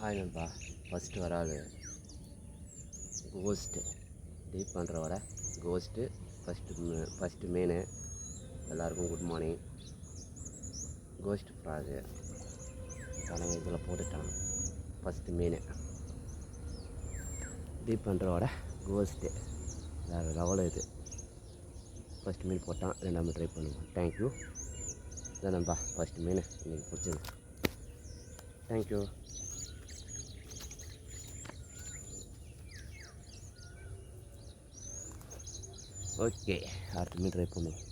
ஆயினப்பா first வராது ghost deep பண்ணுற வர கோஸ்ட்டு ஃபஸ்ட்டு மெயின். எல்லாருக்கும் குட் மார்னிங். கோஸ்ட் ஃப்ராகு தலைமை இதில் போட்டுட்டான். ஃபஸ்ட்டு மெயின் டீப் பண்ணுற வர கோஸ்ட்டு வேறு லெவலு. இது ஃபஸ்ட்டு மீன் போட்டான், ரெண்டாவது ட்ரை பண்ணுவோம். தேங்க்யூ. இதானப்பா ஃபஸ்ட்டு மீன் இன்றைக்கி பிடிச்சது. தேங்க்யூ. ஓகே, அடுத்த மீன் ட்ரை பண்ணுவோம்.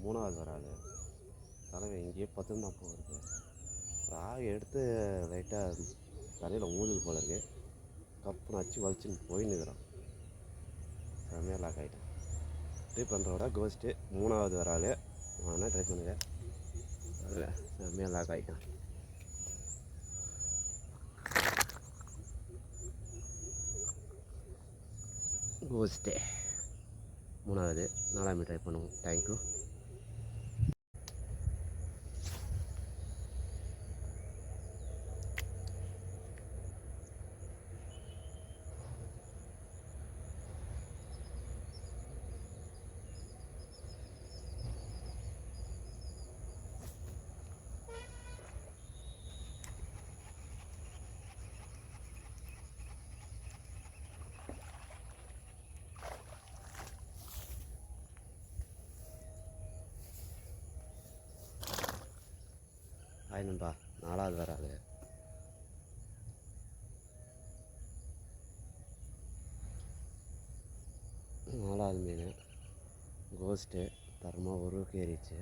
மூணாவது வராது தலைவை இங்கேயே 10 தான் போகுது. ராகு எடுத்து லைட்டாக தலையில் ஊதுல் போல இருக்கு. கப்புன்னு அச்சு வலிச்சுன்னு போயின்னுக்குறான். செம்மையாக லாக் ஆகிட்டேன். ட்ரை பண்ணுறோட கோஸ்ட்டு மூணாவது வராது. ஆனால் ட்ரை பண்ணுங்க. செம்மையாக லாக் ஆகிட்டேன். கோஸ்ட்டு மூணாவது. நாலாவது ட்ரை பண்ணுவோம். தேங்க்யூ. ஆயினம்பா நாலாவது வராது. நாலாவது மீன் கோஸ்ட்டு தரமாக உருவுக்கு ஏறிச்சு.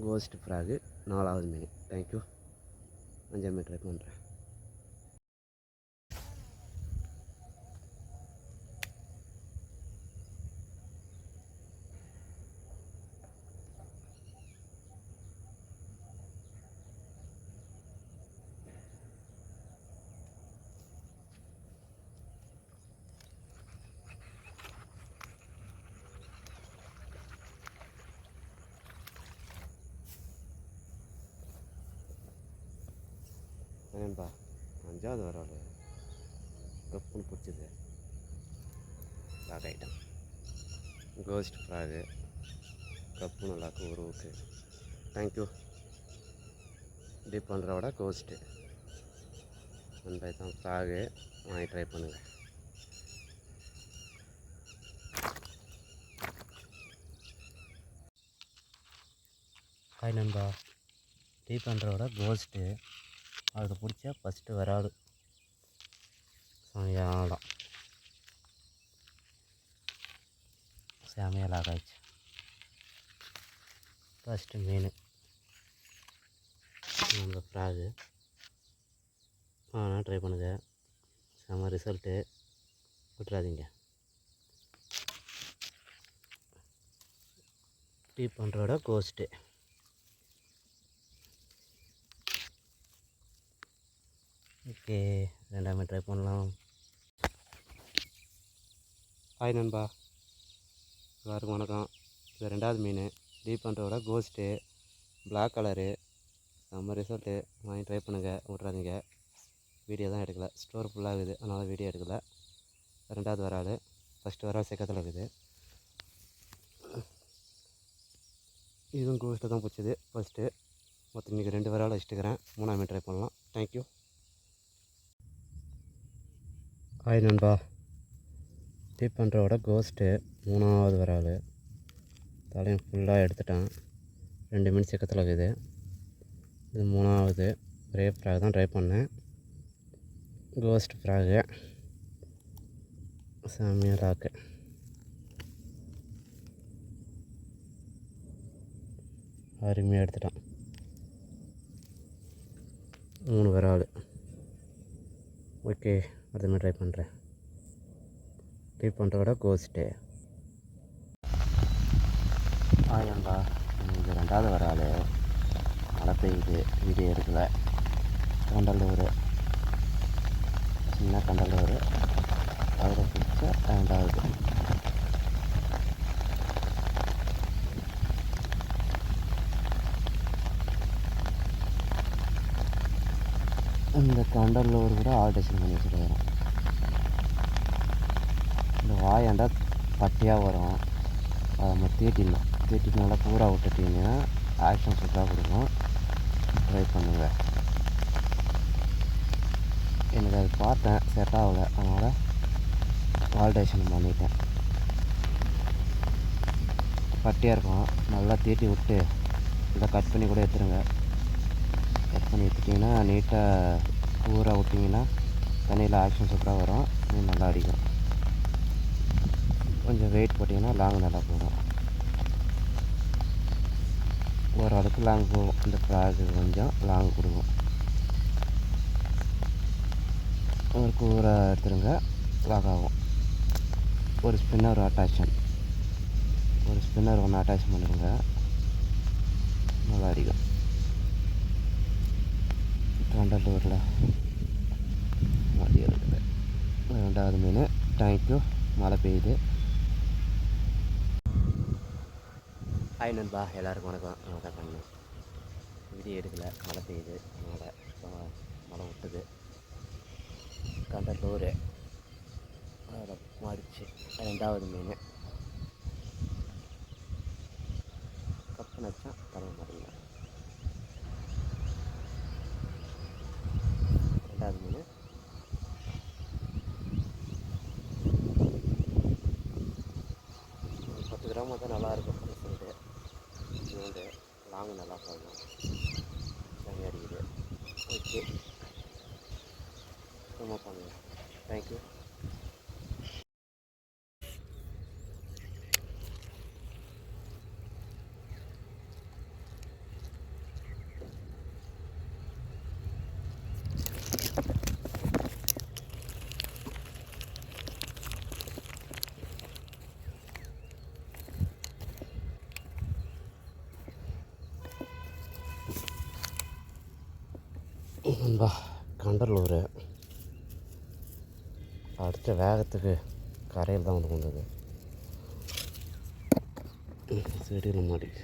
கோஸ்ட் ஃப்ராகு நாலாவது மீன். தேங்க்யூ. 5 மீன் ட்ரை பண்ணுறேன். ஏன்பா 5வது வராது. கப்புன்னு பிடிச்சிது. லாக் ஆகிட்டான். கோஸ்ட் ஃப்ராகு கப்புன்னு லாக்கு உருவுக்கு. தேங்க்யூ. டீப் பண்ணுற விட கோஸ்ட்டு அந்த தான் ஃப்ராகு வாங்கி ட்ரை பண்ணுங்கள். ஹாய் நண்பா. டீப் பண்ணுற விட கோஸ்ட்டு அதுக்கு பிடிச்சா ஃபஸ்ட்டு வராது. சாயங்காலம் செமையாக லாக் ஆகிடுச்சு. ஃபஸ்ட்டு மீன் நம்ம ஃப்ராகு. ஆனால் ட்ரை பண்ணுங்கள். செம ரிசல்ட்டு. விட்டுறாதீங்க. டீப் பண்ணுறோட கோஸ்ட்டு. ஓகே, ரெண்டாமே ட்ரை பண்ணலாம். ஹாய் நண்பா, எல்லாருக்கும் வணக்கம். இது 2வது மீன். டீப் பண்ணுறோட கோஸ்ட்டு பிளாக் கலரு. செம்ம ரிசல்ட்டு. வாங்கி ட்ரை பண்ணுங்கள். விட்றாதீங்க. வீடியோ தான் எடுக்கலை. ஸ்டோர் ஃபுல்லாகுது, அதனால் வீடியோ எடுக்கலை. 2வது வராது. ஃபஸ்ட்டு வரால் செக்கத்தில் இருக்குது. இதுவும் கோஸ்ட்டு தான் பிடிச்சது ஃபஸ்ட்டு. மொத்தம் இன்றைக்கி 2 வரால் வச்சுட்டுக்கிறேன். 3ஆம் மீன் ட்ரை பண்ணலாம். தேங்க்யூ. ஹாய் நண்பா. டீப் பண்ணுறோட கோஸ்ட்டு 3வது வரால். தலையும் ஃபுல்லாக எடுத்துட்டேன். 2 மீன் செக்கத்தில் இருக்குது. இது 3வது. ஒரே ஃப்ராக் தான் ட்ரை பண்ணேன். கோஸ்ட் ஃப்ராகு செம்மையாக லாக்கு. அருமையாக எடுத்துட்டான். 3 விரால். ஓகே, அடுத்த மாதிரி ட்ரை பண்ணுறேன். ட்ரை பண்ணுறத விட கோஸ்ட்டு ஆயம்பா. இது 2வது விரால். மழை பெய்யுது, வீடியோ எடுக்கல. கண்டலூர், சின்ன கண்டலூர், அதில் பிடிச்ச 2வது. இந்த கண்டலூர் கூட ஆல்ட்ரேஷன் பண்ணி வச்சுருக்கிறோம். இந்த வாயாண்டா பட்டியாக வரும், அதை நம்ம தீட்டிட்டு நல்லா பூரா விட்டுட்டிங்கன்னா ஆக்ஷன் சூப்பராக கொடுக்கும். ட்ரை பண்ணுங்கள். எனக்கு அது பார்த்தேன், செட் ஆகலை, அதனால் ஆல்ட்ரேஷன் பண்ணிட்டேன். பட்டியாக இருக்கும், நல்லா தீட்டி விட்டு இதை கட் பண்ணி கூட எடுத்துருங்க. கட் பண்ணி எடுத்துட்டிங்கன்னா நீட்டாக பூரா விட்டிங்கன்னா தண்ணியில் ஆக்ஷன் சூப்பராக வரும், மீன் நல்லா அடிக்கும். கொஞ்சம் வெயிட் போட்டிங்கன்னா லாங் நல்லா போகும். ஓரளவுக்கு லாங் போகும். இந்த ஃப்ராகு கொஞ்சம் லாங் கொடுக்கும். ஒரு கூரை எடுத்துருங்க, லாக் ஆகும். ஒரு ஸ்பின்னர் ஒன்று அட்டாச் பண்ணிடுங்க, நல்லா அடிக்கும். கண்டலூரில் மதியம் இருக்குது 2வது மீன். தேங்க்யூ. மழை பெய்யுது. ஹாய் நண்பா, எல்லாருக்கும் வணக்கம். நான் தான் பண்ணேன், வீடியோ எடுக்கலை, மழை பெய்யுது, அதனால் மழை விட்டுது. கண்டலூர் அதில் மாறிச்சு 2வது மீன். கப்பு நச்சா தலை மாறிங்க. 2வது மீன். ஒரு 10 கிராம் தான் நல்லாயிருக்கும். ரிசல்ட்டு இது லாங்கு நல்லா போகும், தண்ணி அடிக்குது. ஓகே, சும்மா பண்ணுங்கள். தேங்க்யூ. நண்பா, கண்டலூர் அடுத்த வேகத்துக்கு கரையில் தான் வந்து கொண்டது. செடியில் மாட்டிக்கு.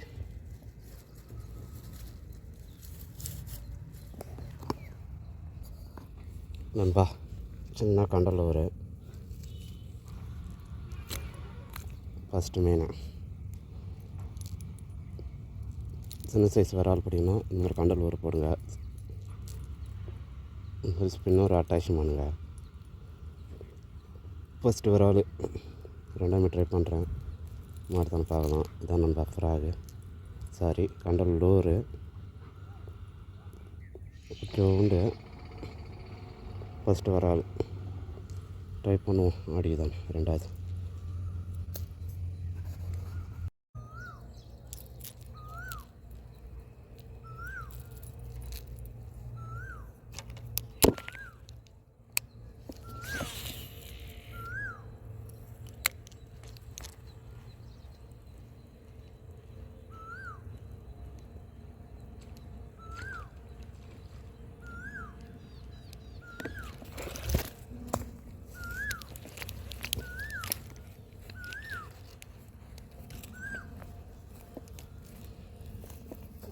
நண்பா, சின்ன கண்டலூர் ஃபஸ்ட்டு மீன். சின்ன சைஸ் விரால் பிடிக்கணும், இந்த மாதிரி கண்டலூர் போடுங்க. ஒரு ஸ்பின்னர் அட்டாச் பண்ணுங்கள். ஃபஸ்ட்டு விரால் 2வது ட்ரை பண்ணுறேன், மாடுதானே பார்க்கலாம். இதான் நம்ம ஃப்ராகு, சாரி கண்டலூர் கிரவுண்டு. ஃபஸ்ட்டு விரால் ட்ரை பண்ணுவோம், ஆடிக்குதான். 2வது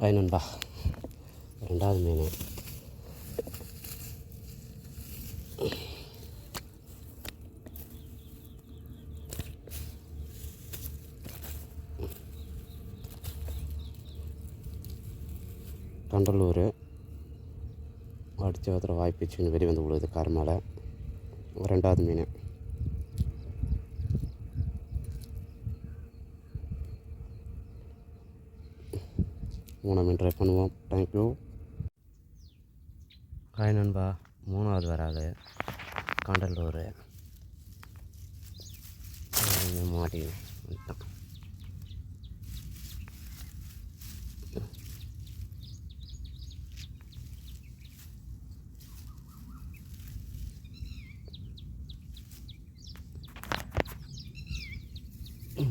ஹாய் நண்பா, 2வது மீன். கண்டலூர் அடித்த இடத்துல வாய்ப்பிச்சுன்னு வெளியே வந்து விழுது கார் மேலே. 2வது மீன். மூணாவது மீன் ட்ரை பண்ணுவோம். தேங்க்யூ. ஹாய் நண்பா, 3வது விரால் கண்டலூர் மாட்டி.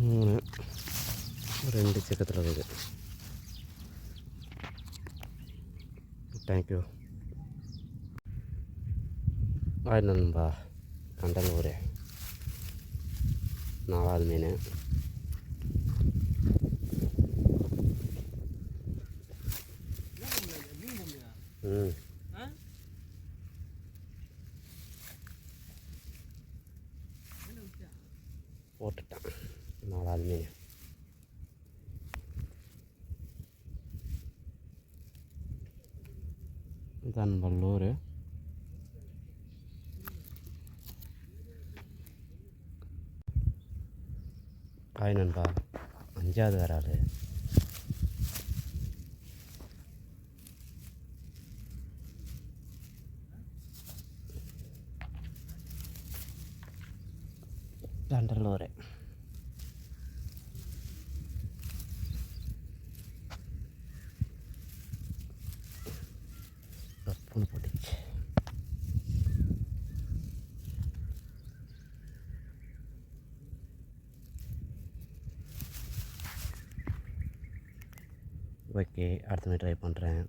3 2 சிக்கத்தில் இருக்குது. தேங்க்யூ. ஆய் நண்பா, கண்டலூர் 4வது மீன். போட்டுட்டேன் 4வது மீன். தன்பல்லூர் ஆய் நண்பா, 5வது வராது. கண்டலூர் கப்புன்னு போட்டுச்சு. ஓகே, அடுத்த மாதிரி ட்ரை பண்ணுறேன்.